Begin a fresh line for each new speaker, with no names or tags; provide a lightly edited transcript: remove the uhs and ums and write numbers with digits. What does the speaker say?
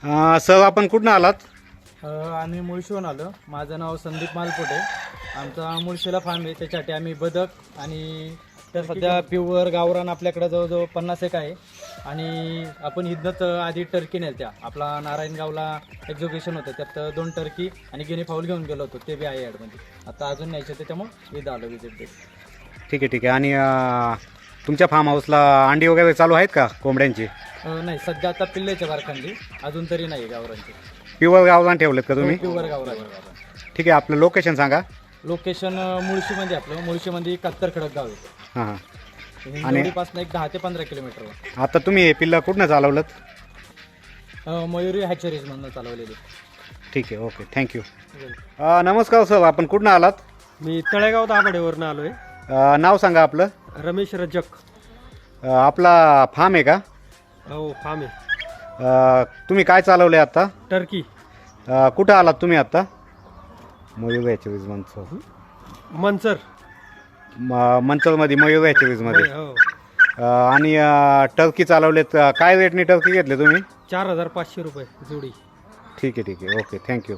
Sir आपण कुठून आलात?
आम्ही मुळशीहून आलो. माझं नाव संदीप मालपोटे. आमचा मुळशीला फार्म आहे, त्याच्यासाठी आम्ही बदक आणि तर सध्या प्युअर गावरान आपल्याकडे जवळजवळ 50 एक आहे. आणि आपण इथनंच आधी टर्की नेल्या. आपला नारायणगावला एक्झिबिशन होतं, त्यात 2 टर्की आणि गिनी फाऊल घेऊन गेलो होतो, ते बी आहे ॲडमध्ये. आता अजून न्यायचे त्याच्यामुळे इथं आलो विजिट देत.
ठीक आहे ठीक आहे. आणि तुमच्या फार्म हाऊसला अंडी वगैरे चालू आहेत का कोंबड्यांची?
नाही, सध्या आता पिल्लेच्या बारखांडी अजून तरी नाही गावरांची.
प्युअर गावरान ठेवलेत का तुम्ही?
प्युअर गावरान.
ठीक आहे. आपलं लोकेशन सांगा.
लोकेशन मुळशीमध्ये. आपलं मुळशीमध्ये कात्तर खडक गाव आहे.
हां हां.
हिंगोलीपासून एक 10 ते 15 किलोमीटर.
आता तुम्ही हे पिल्लं कुठनं चालवलं?
मयुरी हॅचरीज म्हणून चालवलेली.
ठीक आहे. Okay, thank you. नमस्कार सर, आपण कुठनं आलात?
मी तळेगाव दाभाडेवरनं आलो आहे.
नाव सांगा आपलं.
रमेश रजक.
आपला फार्म आहे का?
हो, फार्म आहे.
तुम्ही काय चालवले आता?
टर्की.
कुठं आलात तुम्ही आता? मयूर हॅचरीज मंचर.
मनसर.
मंचरमध्ये मयूर हॅचरीजमध्ये.
हो.
आणि टर्की चालवलेत. काय रेटने टर्की घेतले तुम्ही?
4,500 रुपये जोडी.
ठीक आहे ठीक आहे. Okay, thank you.